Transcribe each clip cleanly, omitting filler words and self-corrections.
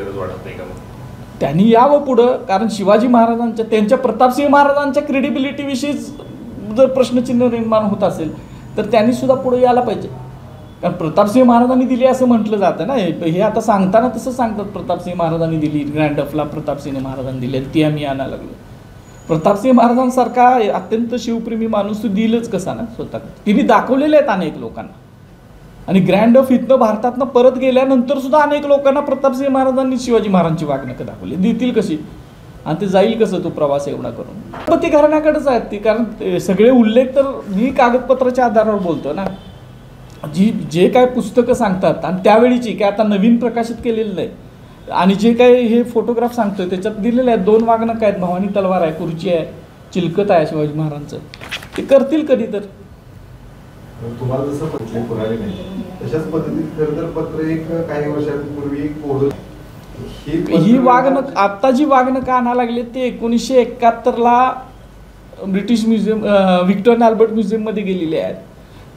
गरज वाटत नाही का? त्यांनी यावं पुढं, कारण शिवाजी महाराजांच्या त्यांच्या प्रतापसिंह महाराजांच्या क्रेडिबिलिटीविषयी जर प्रश्नचिन्ह निर्माण होत असेल तर त्यांनी सुद्धा पुढे यायला पाहिजे. कारण प्रतापसिंह महाराजांनी दिली असं म्हटलं जातं ना, हे आता सांगताना तसं सांगतात प्रतापसिंह महाराजांनी दिली, ग्रँड डफला प्रतापसिंह महाराजांनी दिली, ती आम्ही आणायला लागलो. प्रतापसिंह महाराजांसारखा अत्यंत शिवप्रेमी माणूस तो दिलंच कसा ना स्वतः, तिने दाखवलेले आहेत अनेक लोकांना. आणि ग्रँड डफ इथनं भारतातनं परत गेल्यानंतर सुद्धा अनेक लोकांना प्रतापसिंह महाराजांनी शिवाजी महाराजांची वागणुकं दाखवली. देतील कशी आणि ते जाईल कसं तो प्रवास एवढा करून. पण ती घराण्याकडेच आहेत ती, कारण सगळे उल्लेख तर मी कागदपत्राच्या आधारावर बोलतो ना, जे काय पुस्तकं सांगतात आणि त्यावेळीची काय आता नवीन प्रकाशित केलेलं नाही, आणि जे काय हे फोटोग्राफ सांगतोय त्याच्यात दिलेले आहेत 2 वाघनखं आहेत, भवानी तलवार आहे, खुर्ची आहे, चिलकत आहे शिवाजी महाराजांचं. ते करतील कधी तर. तुम्हाला जसं पत्र पुरावे नाही तशाच पद्धतीत खरं तर पत्र एक काही वर्षांपूर्वी ही वाघनख आता जी वाघनखं आणायला लागली ते 1971ला ब्रिटिश म्युझियम व्हिक्टोरियन अल्बर्ट म्युझियममध्ये गेलेली आहेत.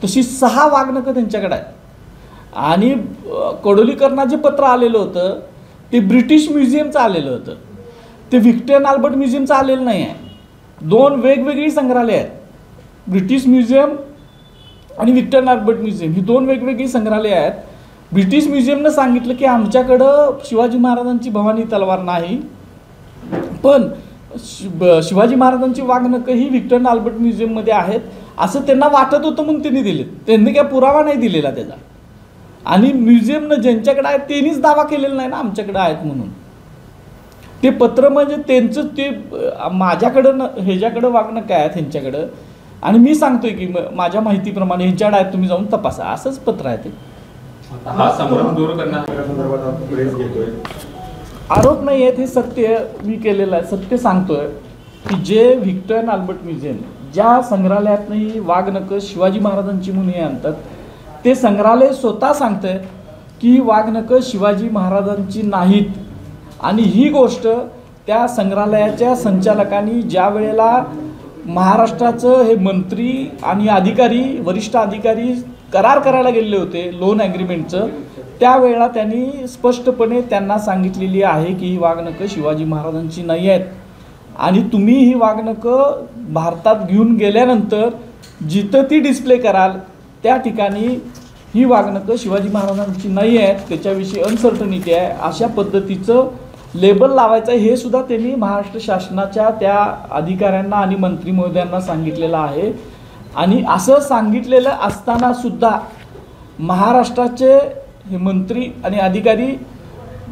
तशी 6 वाघनखं त्यांच्याकडे आहेत. आणि कडोलीकरांना जे पत्र आलेलं होतं ते ब्रिटिश म्युझियमचं आलेलं होतं, ते व्हिक्टोरियन अल्बर्ट म्युझियमचं आलेलं नाही आहे. 2 वेगवेगळी संग्रहालय आहेत, ब्रिटिश म्युझियम आणि व्हिक्टोरियन अल्बर्ट म्युझियम ही 2 वेगवेगळी संग्रहालय आहेत. ब्रिटिश म्युझियमनं सांगितलं की आमच्याकडं शिवाजी महाराजांची भवानी तलवार नाही, पण शिवाजी महाराजांची वाघनखं ही व्हिक्टोरियन अल्बर्ट म्युझियममध्ये आहेत असं त्यांना वाटत होतं म्हणून त्यांनी दिले. त्यांनी काय पुरावा नाही दिलेला त्याचा. आणि म्युझियमनं ज्यांच्याकडे आहेत त्यांनीच दावा केलेला नाही ना आमच्याकडे आहेत म्हणून. ते पत्र म्हणजे त्यांचं ते माझ्याकडं ह्याच्याकडं वाघनखं आहेत ह्यांच्याकडं, आणि मी सांगतोय की माझ्या माहितीप्रमाणे ह्यांच्याकडे आहेत, तुम्ही जाऊन तपासा, असंच पत्र आहे ते. हा संभ्रम दूर करण्यासंदर्भात आरोप नाही आहेत, हे सत्य मी केलेलं आहे, सत्य सांगतोय की जे व्हिक्टोरियन अल्बर्ट म्युझियम ज्या संग्रहालयातनं ही वाघनखं शिवाजी महाराजांची म्हणून हे आणतात, ते संग्रहालय स्वतः सांगतंय की ही वाघनखं शिवाजी महाराजांची नाहीत. आणि ही गोष्ट त्या संग्रहालयाच्या संचालकांनी ज्या वेळेला महाराष्ट्राचं हे मंत्री आणि अधिकारी वरिष्ठ अधिकारी करार करायला गेलेले होते लोन ॲग्रीमेंटचं, त्यावेळेला त्यांनी स्पष्टपणे त्यांना सांगितलेली आहे की ही वाघनखं शिवाजी महाराजांची नाही आहेत. आणि तुम्ही ही वाघनखं भारतात घेऊन गेल्यानंतर जिथं ती डिस्प्ले कराल त्या ठिकाणी ही वाघनखं शिवाजी महाराजांची नाही आहेत, त्याच्याविषयी अनसर्टनिटी आहे, अशा पद्धतीचं लेबल लावायचं आहे. हे सुद्धा त्यांनी महाराष्ट्र शासनाच्या त्या अधिकाऱ्यांना आणि मंत्री महोदयांना सांगितलेलं आहे. आणि असं सांगितलेलं असताना सुद्धा महाराष्ट्राचे हे मंत्री आणि अधिकारी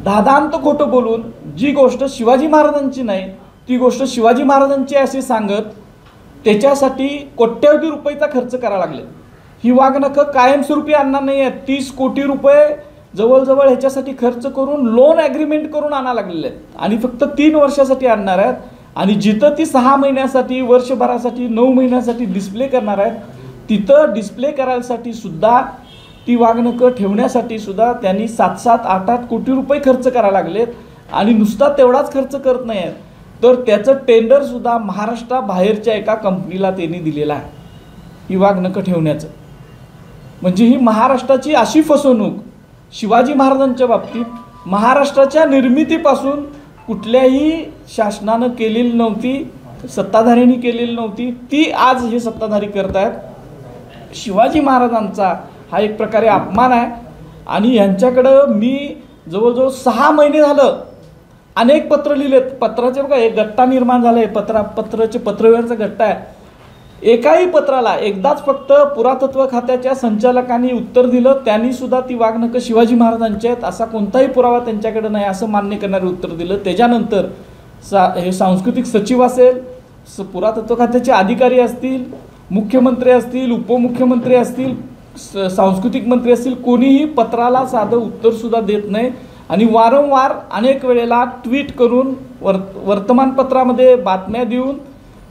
दादांत खोटं बोलून जी गोष्ट शिवाजी महाराजांची नाही ती गोष्ट शिवाजी महाराजांची असे सांगत त्याच्यासाठी कोट्यवधी रुपयाचा खर्च करायला लागले. ही वाघनखं कायमस्वरूपी आणणार नाही आहेत, 30 कोटी रुपये जवळजवळ ह्याच्यासाठी खर्च करून लोन ॲग्रीमेंट करून आणायला लागलेले आहेत, आणि फक्त 3 वर्षासाठी आणणार आहेत. आणि जिथं ती 6 महिन्यासाठी, वर्षभरासाठी, 9 महिन्यासाठी डिस्प्ले करणार आहेत, तिथं डिस्प्ले करायसाठी सुद्धा ती वाघनखं ठेवण्यासाठी सुद्धा त्यांनी 7-7, 8-8 कोटी रुपये खर्च करायला लागलेत. आणि नुसता तेवढाच खर्च करत नाही आहेत, तर त्याचं टेंडरसुद्धा महाराष्ट्राबाहेरच्या एका कंपनीला त्यांनी दिलेलं आहे ही वाघनखं ठेवण्याचं. म्हणजे ही महाराष्ट्राची अशी फसवणूक शिवाजी महाराजांच्या बाबतीत महाराष्ट्राच्या निर्मितीपासून कुठल्याही शासनानं केलेली नव्हती, सत्ताधाऱ्यांनी केलेली नव्हती, ती आज हे सत्ताधारी करत आहेत. शिवाजी महाराजांचा हा एक प्रकारे अपमान आहे. आणि यांच्याकडं मी जवळजवळ 6 महिने झालं अनेक पत्र लिहिलेत. पत्राचे बघा एक गट्टा निर्माण झाला आहे, पत्राचे पत्रव्यवहारचा गट्टा आहे. एकाही पत्राला एकदाच फक्त पुरातत्व खात्याच्या संचालकांनी उत्तर दिलं, त्यांनी सुद्धा ती वाघनखं शिवाजी महाराजांची आहेत असा कोणताही पुरावा त्यांच्याकडे नाही असं मान्य करणारे उत्तर दिलं. त्याच्यानंतर हे सांस्कृतिक सचिव असेल, पुरातत्व खात्याचे अधिकारी असतील, मुख्यमंत्री असतील, उपमुख्यमंत्री असतील, सांस्कृतिक मंत्री असतील, कोणीही पत्राला साधं उत्तरसुद्धा देत नाही. आणि वारंवार अनेक वेळेला ट्विट करून वर्तमानपत्रामध्ये बातम्या देऊन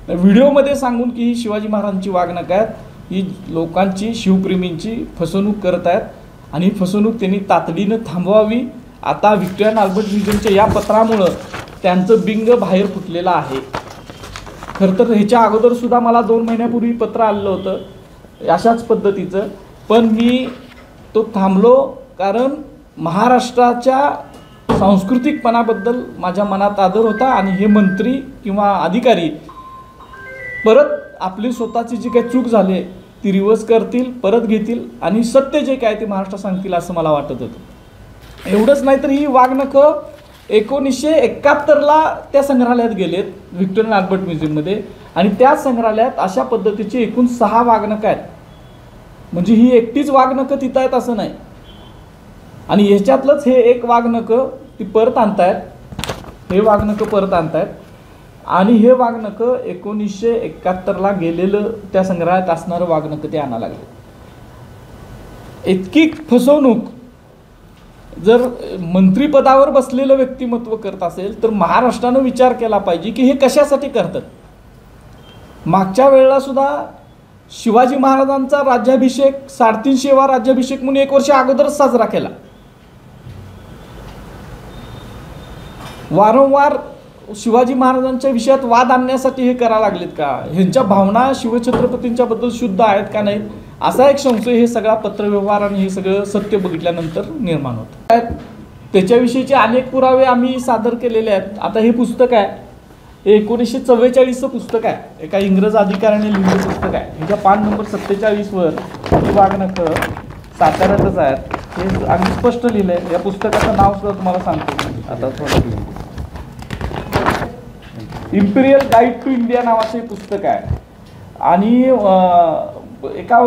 व्हिडिओमध्ये सांगून की ही शिवाजी महाराजांची वाघनखं आहेत, ही लोकांची शिवप्रेमींची फसवणूक करत आहेत. आणि ही फसवणूक त्यांनी तातडीनं थांबवावी. आता व्हिक्टोरियन अल्बर्ट म्युझियमच्या या पत्रामुळं त्यांचं बिंग बाहेर फुटलेलं आहे. खरं तर ह्याच्या अगोदरसुद्धा मला 2 महिन्यापूर्वी पत्र आलेलं होतं अशाच पद्धतीचं, पण मी तो थांबलो कारण महाराष्ट्राच्या सांस्कृतिकपणाबद्दल माझ्या मनात आदर होता आणि हे मंत्री किंवा अधिकारी परत आपली स्वतःची जी काही चूक झाली ती रिव्हर्स करतील, परत घेतील आणि सत्य जे काय ते महाराष्ट्र सांगतील असं मला वाटत होतं. एवढंच नाही तर ही वाघनखं 1971ला त्या संग्रहालयात गेलेत व्हिक्टोरियन अल्बर्ट म्युझियममध्ये आणि त्या संग्रहालयात अशा पद्धतीची एकूण 6 वाघनखं आहेत. म्हणजे ही एकटीच वाघनखं तिथं आहेत असं नाही. आणि ह्याच्यातलंच हे एक वाघनखं ती परत आणतायत, हे वाघनखं परत आणतायत आणि हे वाघनखं 1971ला गेलेलं त्या संग्रहालयात असणारं वाघनखं ते आणायला लागले. इतकी फसवणूक जर मंत्रिपदावर बसलेलं व्यक्तिमत्व करत असेल तर महाराष्ट्रानं विचार केला पाहिजे की हे कशासाठी करतात. मागच्या वेळेला सुद्धा शिवाजी महाराजांचा राज्याभिषेक 350वा राज्याभिषेक म्हणून 1 वर्ष अगोदरच साजरा केला. वारंवार शिवाजी महाराजांच्या विषयात वाद आणण्यासाठी हे करायला लागलेत का? ह्यांच्या भावना शिवछत्रपतींच्या बद्दल शुद्ध आहेत का नाहीत असा एक संशय हे सगळा पत्रव्यवहार आणि हे सगळं सत्य बघितल्यानंतर निर्माण होतं. त्याच्याविषयीचे अनेक पुरावे आम्ही सादर केलेले आहेत. आता हे पुस्तक आहे, हे 1944चं पुस्तक आहे, एका इंग्रज अधिकाऱ्याने लिहिलेलं पुस्तक आहे. ह्याच्या पान नंबर 47वर ही वाघनखं साताऱ्यातच आहेत हे आम्ही स्पष्ट लिहिलं आहे. या पुस्तकाचं नाव सुद्धा तुम्हाला सांगतो आता थोडं. इम्पिरियल गाईड टू इंडिया नावाचे पुस्तक आहे आणि एका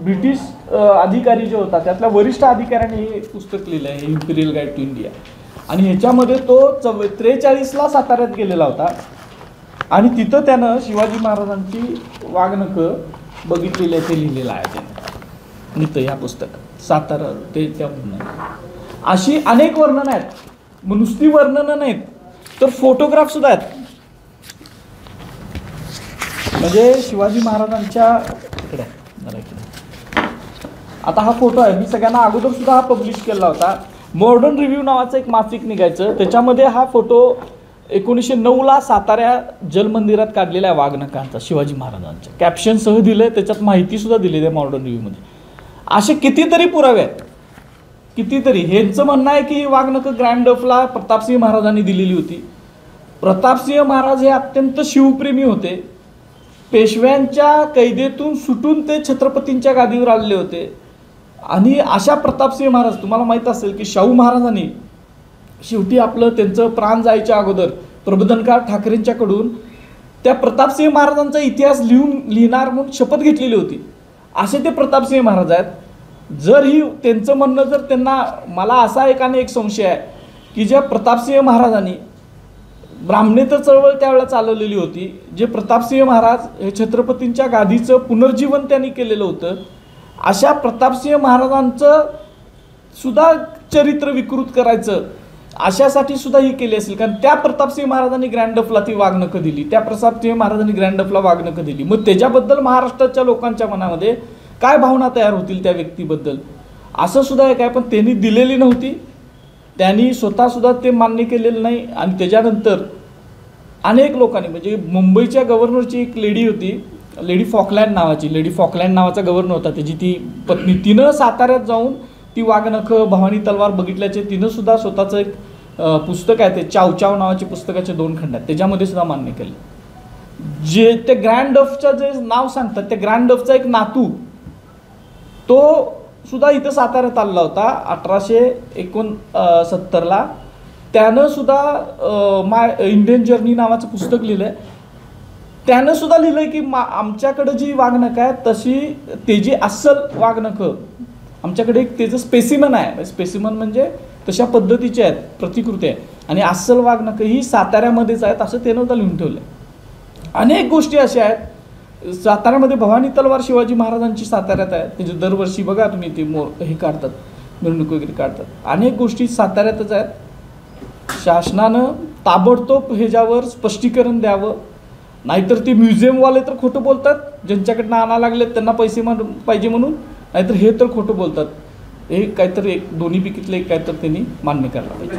ब्रिटिश अधिकारी जे होता त्यातल्या वरिष्ठ अधिकाऱ्याने हे पुस्तक लिहिलं आहे, इम्पिरियल गाईड टू इंडिया. आणि ह्याच्यामध्ये तो 43ला साताऱ्यात गेलेला होता आणि तिथं त्यानं शिवाजी महाराजांची वाघनखं बघितलेली आहे ते लिहिलेलं आहे त्यानं इथं ह्या पुस्तकात सातारा ते त्या अशी अनेक वर्णनं आहेत. नुसती वर्णनं नाहीत तर फोटोग्राफ सुद्धा आहेत. म्हणजे शिवाजी महाराजांच्या इकडे आता हा फोटो आहे, मी सगळ्यांना अगोदर सुद्धा हा पब्लिश केला होता. मॉडर्न रिव्ह्यू नावाचं एक मासिक निघायचं, त्याच्यामध्ये हा फोटो 1909ला साताऱ्या जलमंदिरात काढलेला आहे वाघनखांचा शिवाजी महाराजांच्या कॅप्शनसह दिलंय, त्याच्यात माहिती सुद्धा दिलेली आहे मॉडर्न रिव्ह्यूमध्ये. असे कितीतरी पुरावे आहेत, कितीतरी. ह्यांचं म्हणणं आहे की वाघनखं ग्रँड डफला प्रतापसिंह महाराजांनी दिलेली होती. प्रतापसिंह महाराज हे अत्यंत शिवप्रेमी होते. पेशव्यांच्या कैदेतून सुटून ते छत्रपतींच्या गादीवर आलेले होते आणि अशा प्रतापसिंह महाराज, तुम्हाला माहीत असेल की शाहू महाराजांनी शेवटी आपलं त्यांचं प्राण जायच्या अगोदर प्रबोधनकार ठाकरेंच्याकडून त्या प्रतापसिंह महाराजांचा इतिहास लिहिणार म्हणून शपथ घेतलेली होती. असे ते प्रतापसिंह महाराज आहेत. जर ही त्यांचं म्हणणं जर त्यांना, मला असा एक संशय आहे की ज्या प्रतापसिंह महाराजांनी ब्राह्मणेतर चळवळ त्यावेळेला चालवलेली होती, जे प्रतापसिंह महाराज हे छत्रपतींच्या गादीचं पुनर्जीवन त्यांनी केलेलं होतं, अशा प्रतापसिंह महाराजांचं सुद्धा चरित्र विकृत करायचं अशासाठी सुद्धा ही केली असेल. कारण त्या प्रतापसिंह महाराजांनी ग्रँड डफला ती वाघनखं दिली, त्या प्रतापसिंह महाराजांनी ग्रँड डफला वाघनखं दिली. मग त्याच्याबद्दल महाराष्ट्राच्या लोकांच्या मनामध्ये काय भावना तयार होतील त्या व्यक्तीबद्दल असं सुद्धा एक आहे. पण त्यांनी दिलेली नव्हती, त्यांनी स्वतःसुद्धा ते मान्य केलेलं नाही. आणि त्याच्यानंतर अनेक लोकांनी, म्हणजे मुंबईच्या गव्हर्नरची एक लेडी होती, लेडी फॉकलँड नावाचा गव्हर्नर होता, त्याची ती पत्नी, तिनं साताऱ्यात जाऊन ती वाघनखं भवानी तलवार बघितल्याचे तिनं सुद्धा स्वतःचं एक पुस्तक आहे, ते चाव नावाचे पुस्तकाचे 2 खंड आहेत, त्याच्यामध्ये सुद्धा मान्य केलं. जे ते ग्रँड डफचं जे नाव सांगतात, त्या ग्रँड डफचा एक नातू तो सुद्धा इथं साताऱ्यात आलेला होता 1869ला. त्यानं सुद्धा इंडियन जर्नी नावाचं पुस्तक लिहिलं आहे. त्यानं सुद्धा लिहिलं आहे की आमच्याकडं जी वाघनखं आहे तशी त्याची अस्सल वाघनखं आमच्याकडे एक त्याचं स्पेसिमन आहे. स्पेसिमन म्हणजे तशा पद्धतीचे आहेत, प्रतिकृती आहे, आणि अस्सल वाघनखं ही साताऱ्यामध्येच आहेत असं त्यानं सुद्धा लिहून ठेवलं आहे. अनेक गोष्टी अशा आहेत. साताऱ्यामध्ये भवानी तलवार शिवाजी महाराजांची साताऱ्यात आहे, त्याचे दरवर्षी बघा तुम्ही ते हे काढतात, मिरवणूक वगैरे काढतात. अनेक गोष्टी साताऱ्यातच आहेत. शासनानं ताबडतोब ह्याच्यावर स्पष्टीकरण द्यावं, नाहीतर ते म्युझियमवाले तर खोटं बोलतात, ज्यांच्याकडनं आणायला लागलेत त्यांना पैसे पाहिजे म्हणून, नाहीतर हे तर खोटं बोलतात. हे काहीतरी एक दोन्हीपैकीतलं एक काहीतरी त्यांनी मान्य करायला पाहिजे.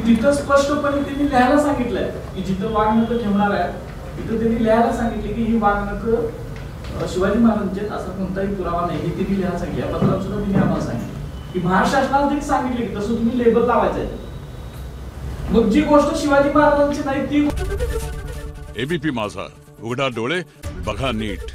तिथं स्पष्टपणे त्यांनी लिहायला सांगितलंय की जिथं वाघनखं ठेवणार आहे तिथं त्यांनी लिहायला सांगितले की ही वाघनखं शिवाजी महाराजांचे, असा कोणताही पुरावा नाही हे त्यांनी लिहायला सांगितलं. या पत्रात सुद्धा त्यांनी आम्हाला सांगितलं. की महाराष्ट्र शासनाला तरी सांगितले की तसं तुम्ही लेबल लावायचं आहे. मग जी गोष्ट शिवाजी महाराजांची नाही ती एबीपी माझा, उघडा डोळे बघा नीट.